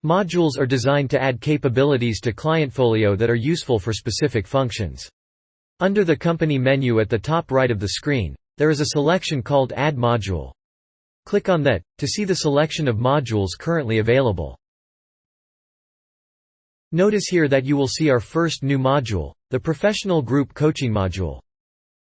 Modules are designed to add capabilities to ClientFolio that are useful for specific functions. Under the company menu at the top right of the screen, there is a selection called Add Module. Click on that, to see the selection of modules currently available. Notice here that you will see our first new module, the Professional Group Coaching module.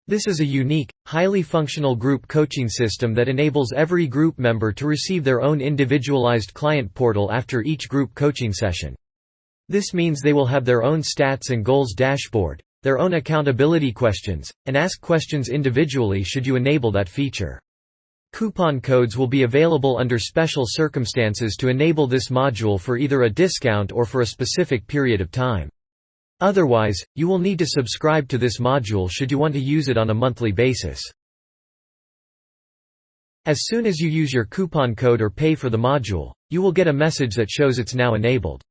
This is a unique, highly functional group coaching system that enables every group member to receive their own individualized client portal after each group coaching session. This means they will have their own stats and goals dashboard, their own accountability questions, and ask questions individually should you enable that feature. Coupon codes will be available under special circumstances to enable this module for either a discount or for a specific period of time. Otherwise, you will need to subscribe to this module should you want to use it on a monthly basis. As soon as you use your coupon code or pay for the module, you will get a message that shows it's now enabled.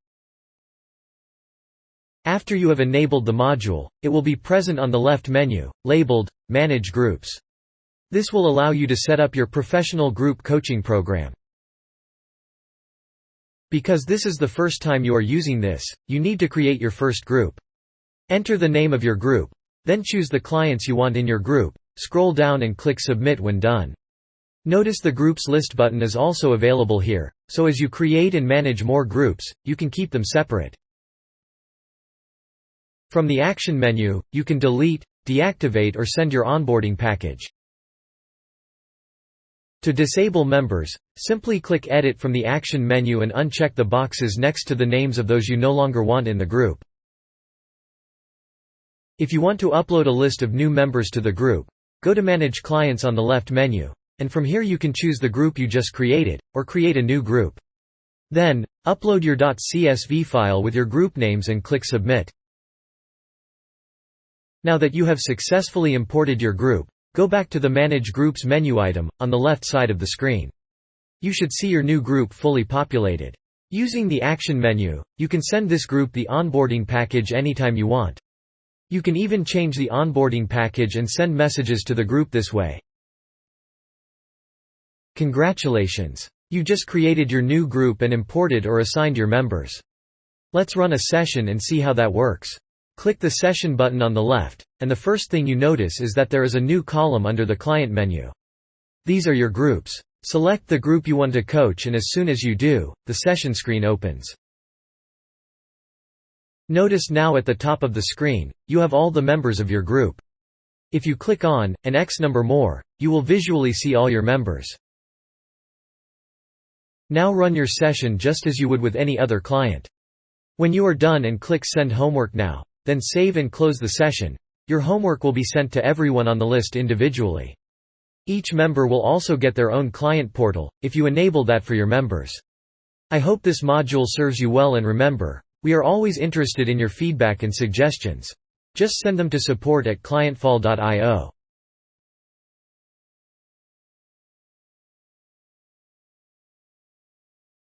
After you have enabled the module, it will be present on the left menu, labeled, Manage Groups. This will allow you to set up your professional group coaching program. Because this is the first time you are using this, you need to create your first group. Enter the name of your group, then choose the clients you want in your group, scroll down and click Submit when done. Notice the Groups List button is also available here, so as you create and manage more groups, you can keep them separate. From the Action menu, you can delete, deactivate or send your onboarding package. To disable members, simply click Edit from the Action menu and uncheck the boxes next to the names of those you no longer want in the group. If you want to upload a list of new members to the group, go to Manage Clients on the left menu, and from here you can choose the group you just created, or create a new group. Then, upload your .csv file with your group names and click Submit. Now that you have successfully imported your group, go back to the Manage Groups menu item, on the left side of the screen. You should see your new group fully populated. Using the Action menu, you can send this group the onboarding package anytime you want. You can even change the onboarding package and send messages to the group this way. Congratulations! You just created your new group and imported or assigned your members. Let's run a session and see how that works. Click the Session button on the left, and the first thing you notice is that there is a new column under the Client menu. These are your groups. Select the group you want to coach, and as soon as you do, the session screen opens. Notice now at the top of the screen, you have all the members of your group. If you click on an X number more, you will visually see all your members. Now run your session just as you would with any other client. When you are done and click Send Homework Now, then save and close the session, your homework will be sent to everyone on the list individually. Each member will also get their own client portal, if you enable that for your members. I hope this module serves you well, and remember, we are always interested in your feedback and suggestions. Just send them to support@clientfol.io.